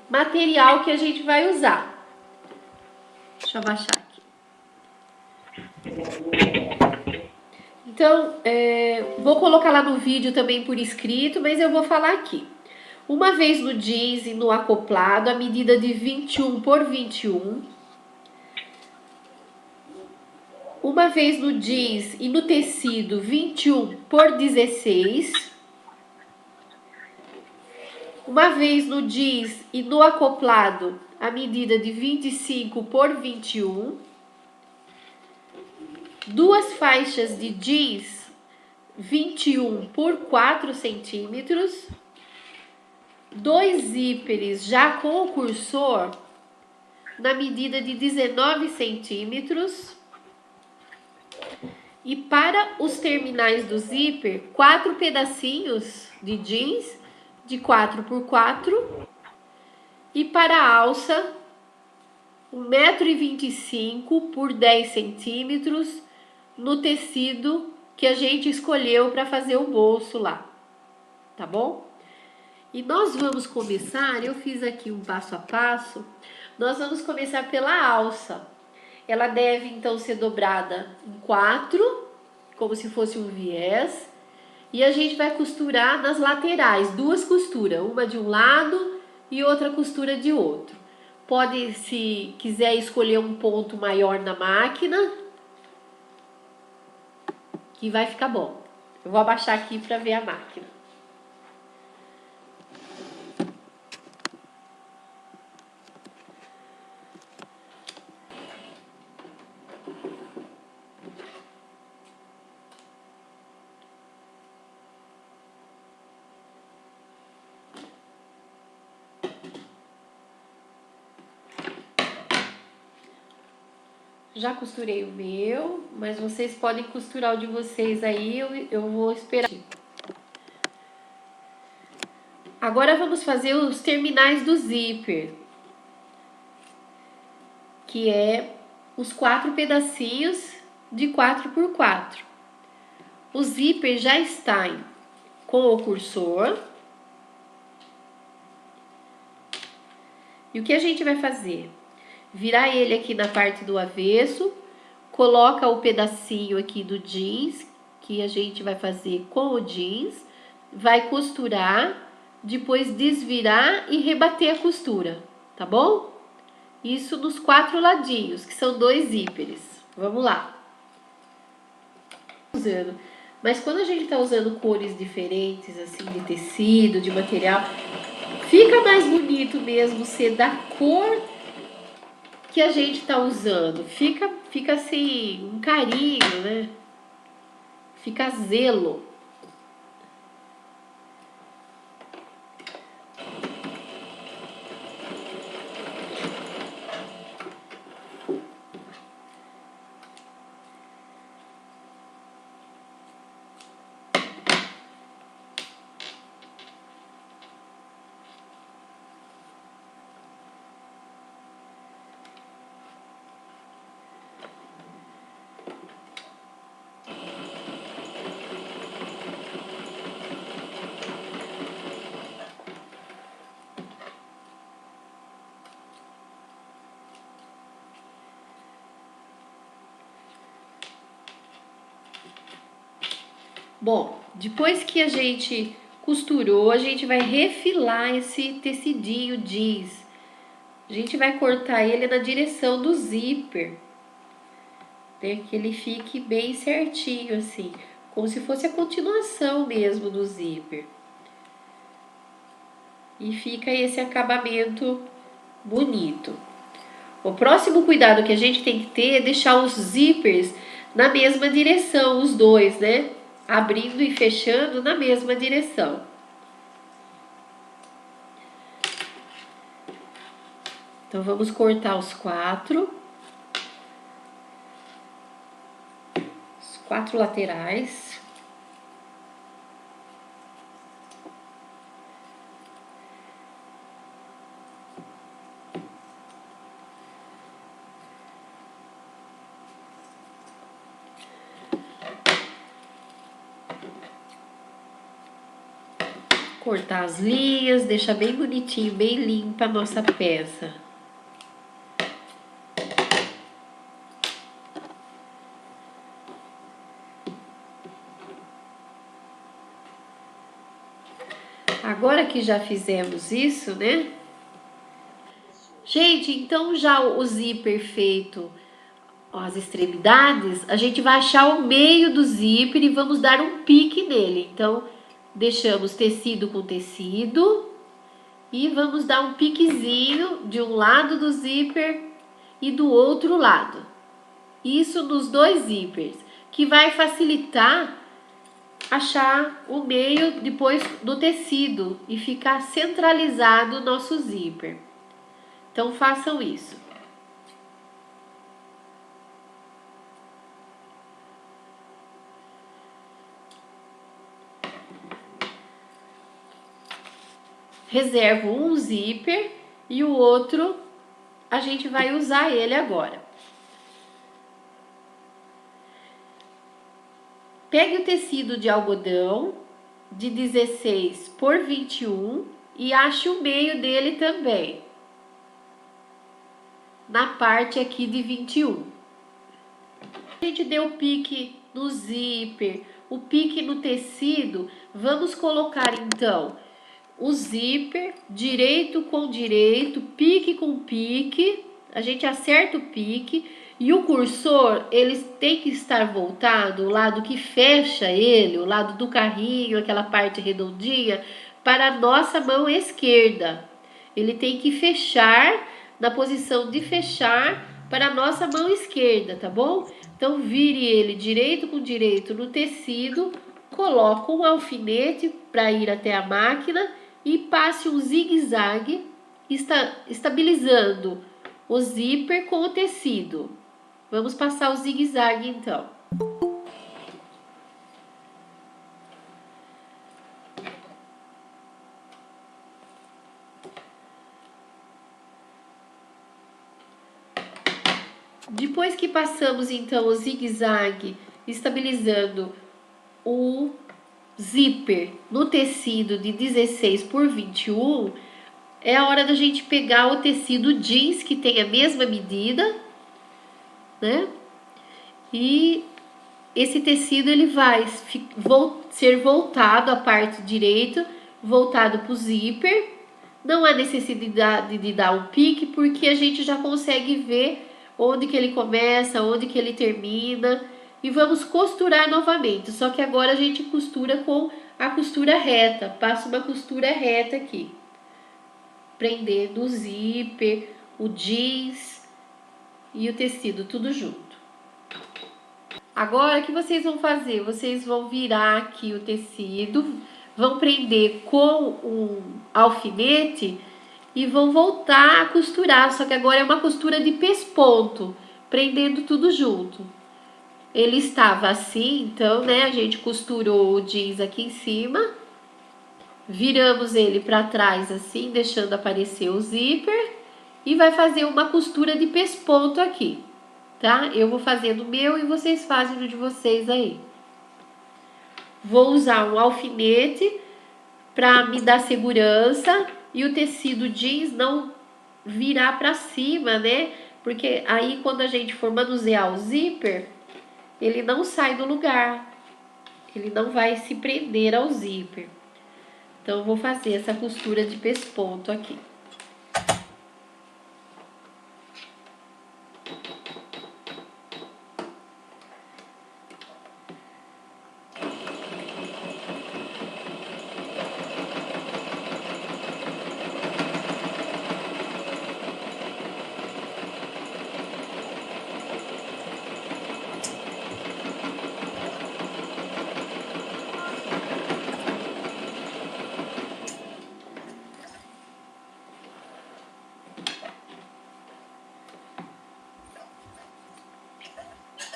material que a gente vai usar. Deixa eu abaixar aqui. Então, vou colocar lá no vídeo também por escrito, mas eu vou falar aqui. Uma vez no jeans e no acoplado, a medida de 21 por 21. Uma vez no jeans e no tecido, 21 por 16. Uma vez no jeans e no acoplado, a medida de 25 por 21. Duas faixas de jeans, 21 por 4 centímetros. Dois zíperes já com o cursor na medida de 19 centímetros. E para os terminais do zíper, 4 pedacinhos de jeans de 4 por 4. E para a alça, 1,25 m por 10 centímetros no tecido que a gente escolheu para fazer o bolso lá, tá bom? E nós vamos começar, eu fiz aqui um passo a passo, nós vamos começar pela alça. Ela deve então ser dobrada em 4, como se fosse um viés, e a gente vai costurar nas laterais, 2 costuras, uma de um lado e outra costura de outro. Pode, se quiser, escolher um ponto maior na máquina, que vai ficar bom. Eu vou abaixar aqui para ver a máquina. Já costurei o meu, mas vocês podem costurar o de vocês aí, eu vou esperar. Agora vamos fazer os terminais do zíper, que é os 4 pedacinhos de 4 por 4. O zíper já está com o cursor. E o que a gente vai fazer? Virar ele aqui na parte do avesso, coloca o pedacinho aqui do jeans, que a gente vai fazer com o jeans, vai costurar, depois desvirar e rebater a costura, tá bom? Isso nos 4 ladinhos, que são 2 zíperes. Vamos lá. Mas quando a gente tá usando cores diferentes, assim, de tecido, de material, fica mais bonito mesmo ser da cor que a gente tá usando. Fica assim, um carinho, né? Fica zelo. Bom, depois que a gente costurou, a gente vai refilar esse tecidinho jeans. A gente vai cortar ele na direção do zíper, né? Que ele fique bem certinho assim, como se fosse a continuação mesmo do zíper. E fica esse acabamento bonito. O próximo cuidado que a gente tem que ter é deixar os zippers na mesma direção, os dois, né? Abrindo e fechando na mesma direção. Então, vamos cortar os 4 laterais. Cortar as linhas, deixar bem bonitinho, bem limpa a nossa peça. Agora que já fizemos isso, né? Gente, então já o zíper feito as extremidades, a gente vai achar o meio do zíper e vamos dar um pique nele. Então, deixamos tecido com tecido e vamos dar um piquezinho de um lado do zíper e do outro lado. Isso nos dois zíperes, que vai facilitar achar o meio depois do tecido e ficar centralizado o nosso zíper. Então façam isso. Reservo um zíper e o outro a gente vai usar ele agora. Pegue o tecido de algodão de 16 por 21 e ache o meio dele também, na parte aqui de 21. A gente deu o pique no zíper, o pique no tecido, vamos colocar então o zíper direito com direito, pique com pique, a gente acerta o pique e o cursor, ele tem que estar voltado, o lado que fecha ele, o lado do carrinho, aquela parte redondinha, para a nossa mão esquerda. Ele tem que fechar, na posição de fechar, para a nossa mão esquerda, tá bom? Então, vire ele direito com direito no tecido, coloque um alfinete para ir até a máquina e passe um zigue-zague, estabilizando o zíper com o tecido. Vamos passar o zigue-zague então. Depois que passamos então o zigue-zague, estabilizando o zíper no tecido de 16 por 21, é a hora da gente pegar o tecido jeans que tem a mesma medida, né? E esse tecido ele vai ser voltado à parte direita, voltado para o zíper. Não há necessidade de dar um pique, porque a gente já consegue ver onde que ele começa, onde que ele termina. E vamos costurar novamente, só que agora a gente costura com a costura reta. Passa uma costura reta aqui, prendendo o zíper, o jeans e o tecido tudo junto. Agora, o que vocês vão fazer? Vocês vão virar aqui o tecido, vão prender com um alfinete e vão voltar a costurar, só que agora é uma costura de pesponto, prendendo tudo junto. Ele estava assim, então, né, a gente costurou o jeans aqui em cima, viramos ele para trás assim, deixando aparecer o zíper e vai fazer uma costura de pesponto aqui. Tá? Eu vou fazendo o meu e vocês fazem o de vocês aí. Vou usar um alfinete para me dar segurança e o tecido jeans não virar para cima, né? Porque aí quando a gente for manusear o zíper, ele não sai do lugar. Ele não vai se prender ao zíper. Então eu vou fazer essa costura de pesponto aqui.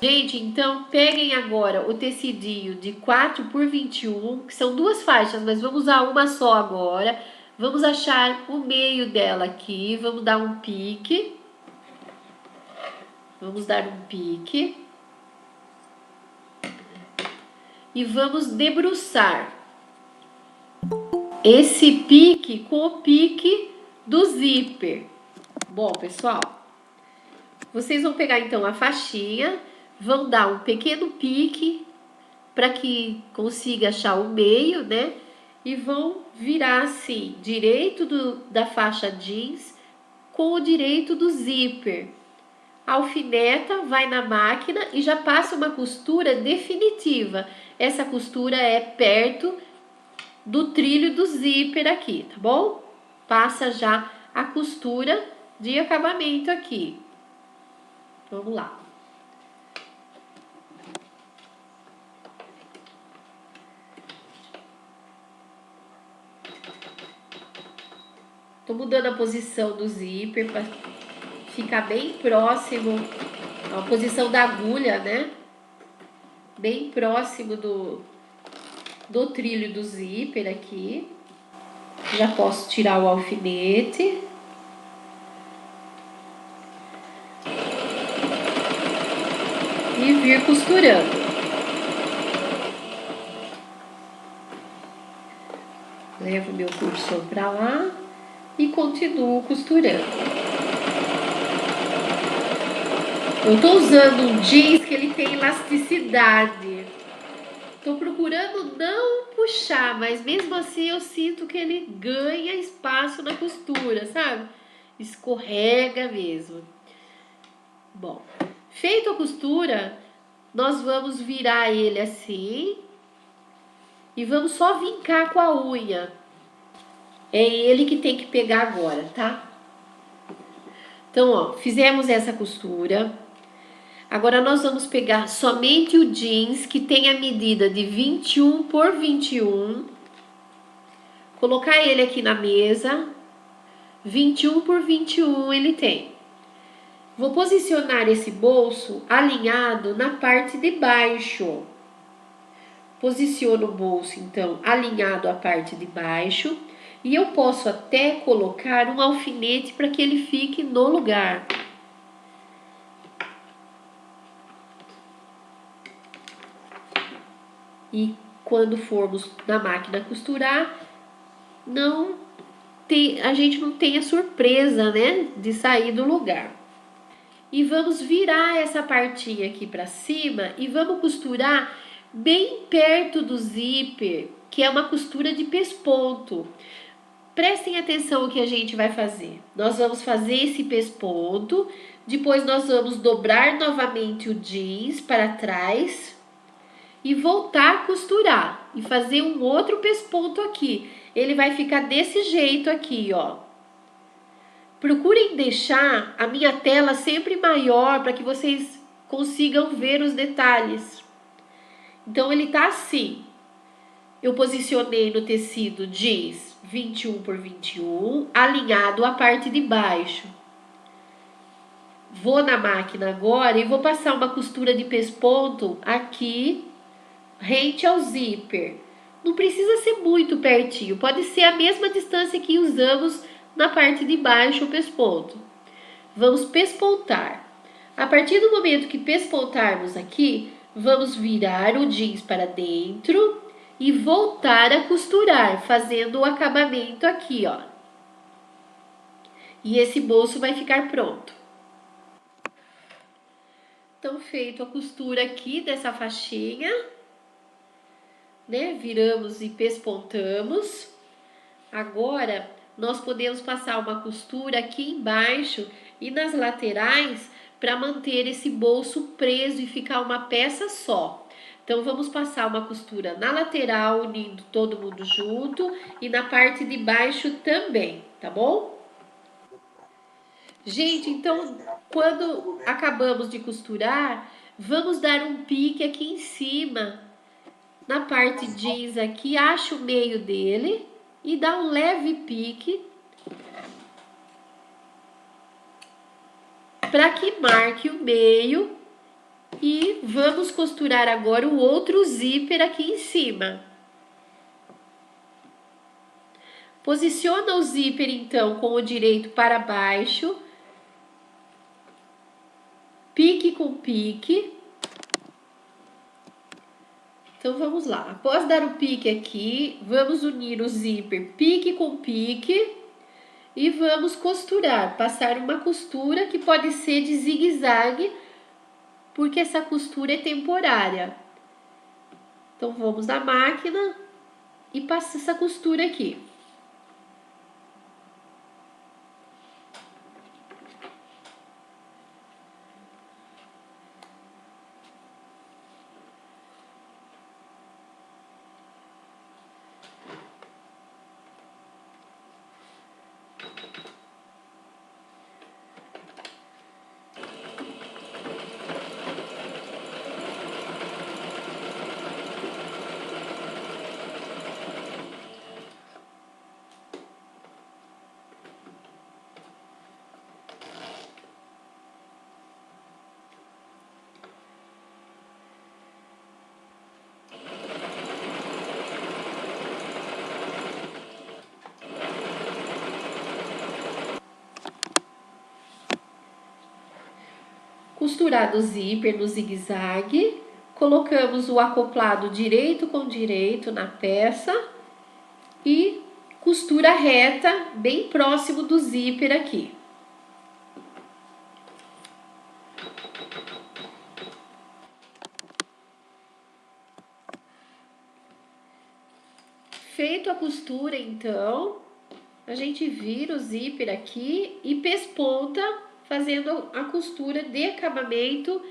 Gente, então peguem agora o tecidinho de 4 por 21, que são duas faixas, mas vamos usar uma só agora. Vamos achar o meio dela aqui, vamos dar um pique. Vamos dar um pique. E vamos debruçar. esse pique com o pique do zíper. Bom, pessoal, vocês vão pegar então a faixinha, vão dar um pequeno pique para que consiga achar o meio, né? E vão virar assim, direito da faixa jeans com o direito do zíper. Alfineta, vai na máquina e já passa uma costura definitiva. Essa costura é perto do trilho do zíper aqui, tá bom? Passa já a costura de acabamento aqui. Vamos lá. Tô mudando a posição do zíper para ficar bem próximo, a posição da agulha, né? Bem próximo do trilho do zíper aqui. Já posso tirar o alfinete. E vir costurando. Levo meu cursor para lá e continuo costurando. Eu tô usando um jeans que ele tem elasticidade. Tô procurando não puxar, mas mesmo assim eu sinto que ele ganha espaço na costura, sabe? Escorrega mesmo. Bom, feito a costura, nós vamos virar ele assim e vamos só vincar com a unha. É ele que tem que pegar agora, tá? Então, ó, fizemos essa costura. Agora nós vamos pegar somente o jeans que tem a medida de 21 por 21. Colocar ele aqui na mesa. 21 por 21 ele tem. Vou posicionar esse bolso alinhado na parte de baixo. Posiciono o bolso, então, alinhado à parte de baixo. E eu posso até colocar um alfinete para que ele fique no lugar. E quando formos na máquina costurar, a gente não tem a surpresa, né, de sair do lugar. E vamos virar essa partinha aqui para cima e vamos costurar bem perto do zíper, que é uma costura de pesponto. Prestem atenção no que a gente vai fazer. Nós vamos fazer esse pesponto, depois nós vamos dobrar novamente o jeans para trás e voltar a costurar e fazer um outro pesponto aqui. Ele vai ficar desse jeito aqui, ó. Procurem deixar a minha tela sempre maior para que vocês consigam ver os detalhes. Então ele tá assim. Eu posicionei no tecido jeans 21 por 21, alinhado à parte de baixo. Vou na máquina agora e vou passar uma costura de pesponto aqui, rente ao zíper. Não precisa ser muito pertinho, pode ser a mesma distância que usamos na parte de baixo o pesponto. Vamos pespontar. A partir do momento que pespontarmos aqui, vamos virar o jeans para dentro e voltar a costurar, fazendo o acabamento aqui, ó. E esse bolso vai ficar pronto. Então, feito a costura aqui dessa faixinha, né? Viramos e pespontamos. Agora, nós podemos passar uma costura aqui embaixo e nas laterais para manter esse bolso preso e ficar uma peça só. Então, vamos passar uma costura na lateral, unindo todo mundo junto, e na parte de baixo também, tá bom? Gente, então, quando acabamos de costurar, vamos dar um pique aqui em cima, na parte jeans aqui, acha o meio dele e dá um leve pique para que marque o meio. E vamos costurar agora o outro zíper aqui em cima. Posiciona o zíper então com o direito para baixo, pique com pique, Então vamos lá. Após dar o pique aqui, vamos unir o zíper pique com pique e vamos costurar, passar uma costura que pode ser de zigue-zague, porque essa costura é temporária. Então vamos na máquina e passa essa costura aqui. Costurado o zíper no zigue-zague, colocamos o acoplado direito com direito na peça e costura reta bem próximo do zíper aqui. Feito a costura, então, a gente vira o zíper aqui e pesponta, fazendo a costura de acabamento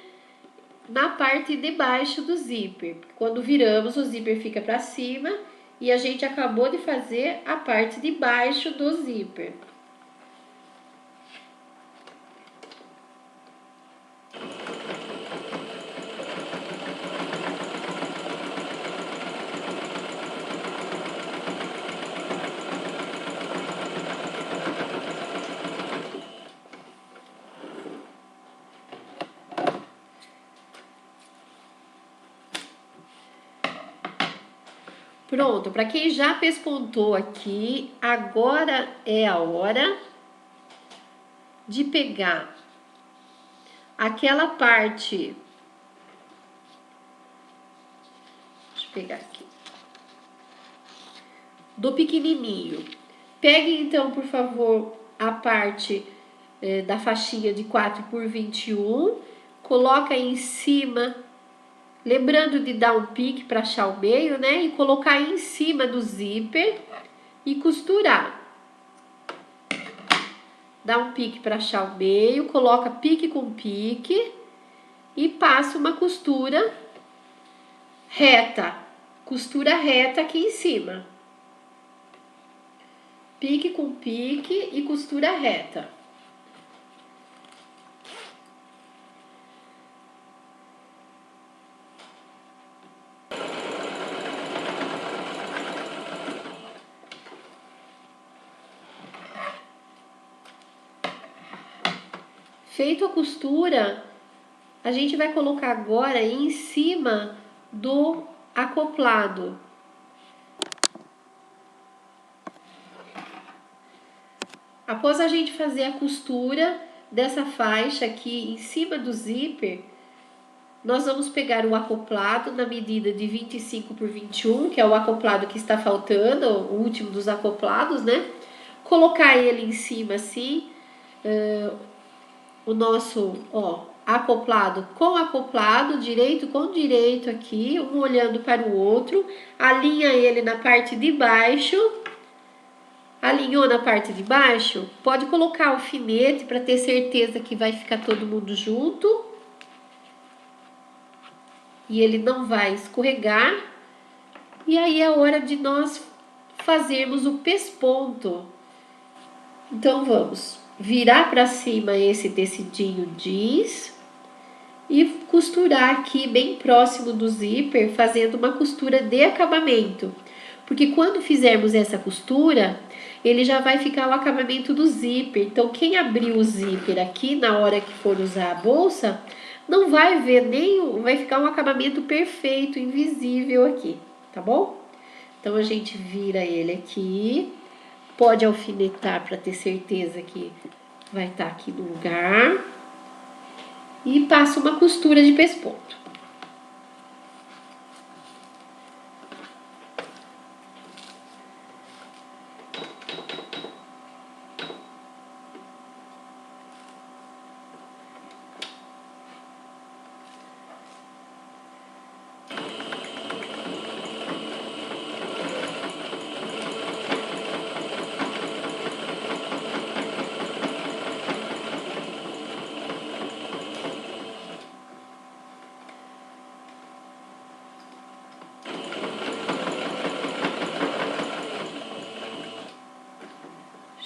na parte de baixo do zíper. Quando viramos, o zíper fica para cima e a gente acabou de fazer a parte de baixo do zíper. Pronto, para quem já pespontou aqui, agora é a hora de pegar aquela parte. Deixa eu pegar aqui. Do pequenininho. Pegue então, por favor, a parte da faixinha de 4 por 21, coloca aí em cima, lembrando de dar um pique para achar o meio, né? E colocar aí em cima do zíper e costurar. Dá um pique para achar o meio, coloca pique com pique e passa uma costura reta. Costura reta aqui em cima. Pique com pique e costura reta. Feito a costura, a gente vai colocar agora em cima do acoplado. Após a gente fazer a costura dessa faixa aqui em cima do zíper, nós vamos pegar o acoplado na medida de 25 por 21, que é o acoplado que está faltando, o último dos acoplados, né? Colocar ele em cima assim, o nosso, ó, acoplado com acoplado, direito com direito aqui, um olhando para o outro, alinha ele na parte de baixo. Alinhou na parte de baixo, pode colocar alfinete para ter certeza que vai ficar todo mundo junto. E ele não vai escorregar. E aí é hora de nós fazermos o pesponto. Então vamos virar para cima esse tecidinho jeans e costurar aqui bem próximo do zíper, fazendo uma costura de acabamento. Porque quando fizermos essa costura, ele já vai ficar o acabamento do zíper. Então, quem abrir o zíper aqui na hora que for usar a bolsa, não vai ver nem, vai ficar um acabamento perfeito, invisível aqui, tá bom? Então, a gente vira ele aqui, pode alfinetar para ter certeza que vai estar aqui no lugar. E passa uma costura de pesponto.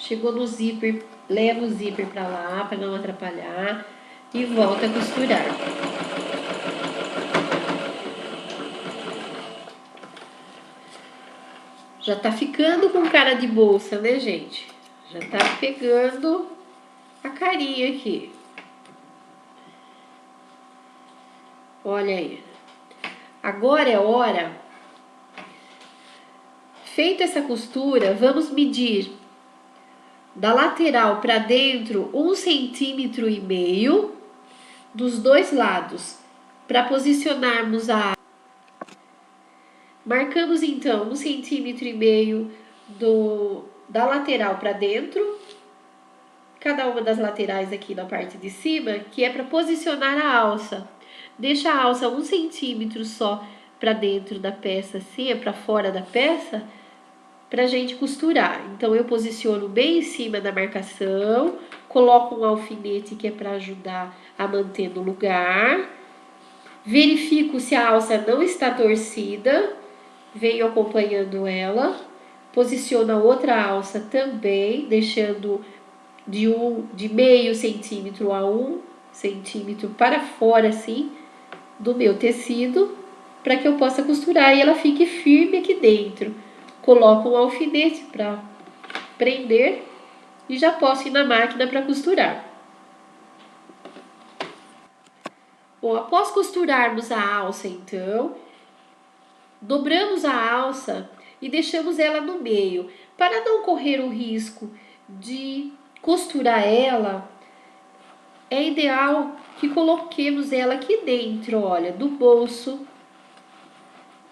Chegou no zíper, leva o zíper para lá, para não atrapalhar, e volta a costurar. Já tá ficando com cara de bolsa, né, gente? Já tá pegando a carinha aqui. Olha aí. Agora é hora. Feita essa costura, vamos medir da lateral para dentro 1,5 cm dos dois lados, para posicionarmos a... Marcamos então 1,5 cm da lateral para dentro, cada uma das laterais aqui na parte de cima, que é para posicionar a alça. Deixa a alça 1 cm só para dentro da peça, assim, é para fora da peça, pra gente costurar. Então eu posiciono bem em cima da marcação, coloco um alfinete que é para ajudar a manter no lugar, verifico se a alça não está torcida, venho acompanhando ela, posiciono a outra alça também, deixando de meio centímetro a 1 centímetro para fora assim do meu tecido, para que eu possa costurar e ela fique firme aqui dentro. Coloco um alfinete para prender e já posso ir na máquina para costurar. Bom, após costurarmos a alça, então, dobramos a alça e deixamos ela no meio. Para não correr o risco de costurar ela, é ideal que coloquemos ela aqui dentro, olha, do bolso.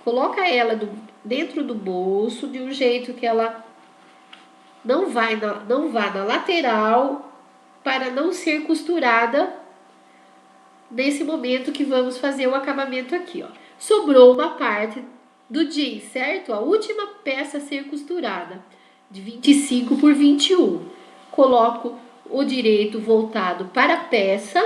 Coloca ela dentro do bolso de um jeito que ela não vá na lateral, para não ser costurada nesse momento que vamos fazer o acabamento aqui, ó. Sobrou uma parte do jeans, certo? A última peça a ser costurada, de 25 por 21. Coloco o direito voltado para a peça,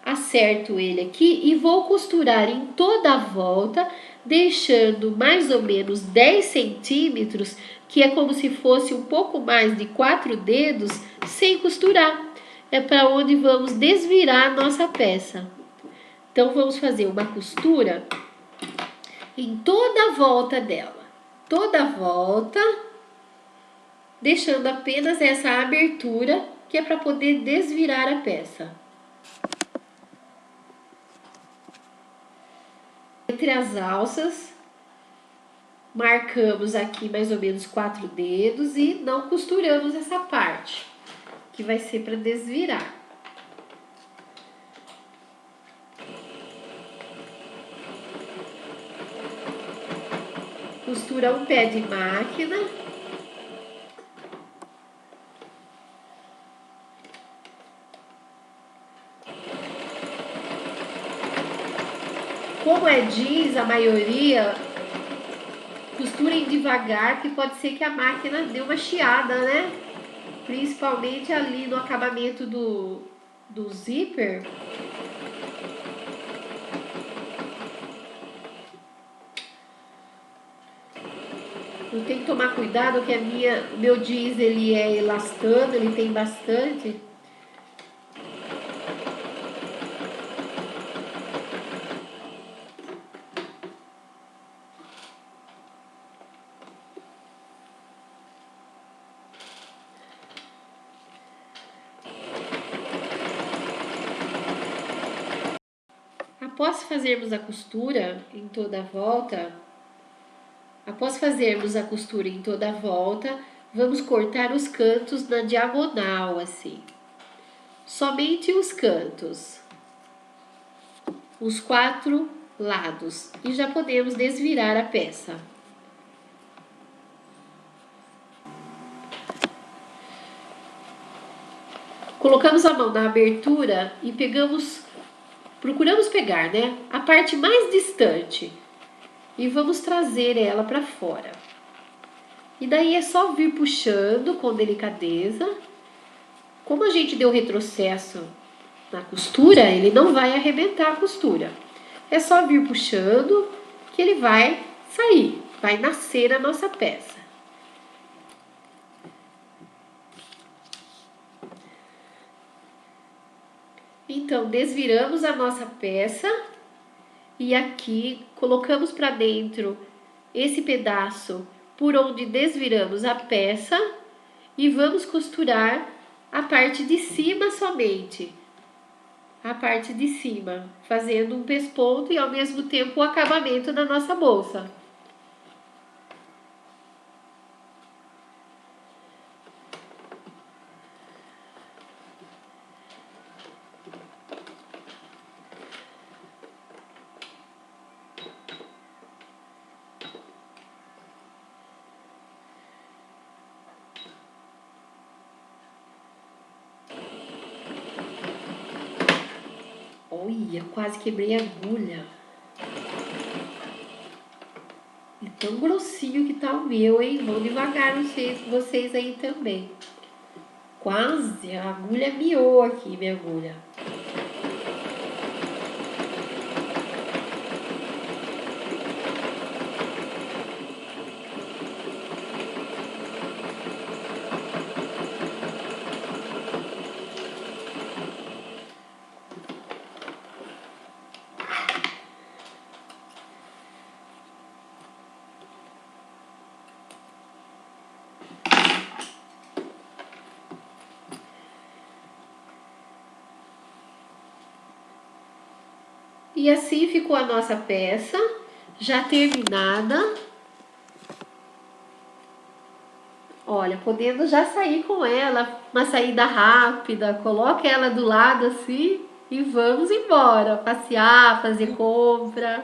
acerto ele aqui e vou costurar em toda a volta, deixando mais ou menos 10 centímetros, que é como se fosse um pouco mais de 4 dedos, sem costurar. É para onde vamos desvirar a nossa peça. Então, vamos fazer uma costura em toda a volta dela. Toda a volta, deixando apenas essa abertura, que é para poder desvirar a peça. Entre as alças, marcamos aqui mais ou menos 4 dedos e não costuramos essa parte, que vai ser para desvirar. Costura um pé de máquina. Como é jeans, a maioria costurem devagar, que pode ser que a máquina dê uma chiada, né? Principalmente ali no acabamento do zíper. Eu tenho que tomar cuidado que o meu jeans ele é elastano, ele tem bastante. Após fazermos a costura em toda a volta, vamos cortar os cantos na diagonal, assim. Somente os cantos. Os 4 lados. E já podemos desvirar a peça. Colocamos a mão na abertura e procuramos pegar, né, a parte mais distante e vamos trazer ela para fora. E daí é só vir puxando com delicadeza. Como a gente deu retrocesso na costura, ele não vai arrebentar a costura. É só vir puxando que ele vai sair, vai nascer a nossa peça. Então, desviramos a nossa peça e aqui colocamos para dentro esse pedaço por onde desviramos a peça e vamos costurar a parte de cima somente. A parte de cima, fazendo um pesponto e ao mesmo tempo o acabamento da nossa bolsa. Olha, quase quebrei a agulha. E tão grossinho que tá o meu, hein? Vão devagar vocês aí também. Quase, a agulha miou aqui, minha agulha. E assim ficou a nossa peça, já terminada. Olha, podendo já sair com ela, uma saída rápida, coloca ela do lado assim e vamos embora, passear, fazer compra.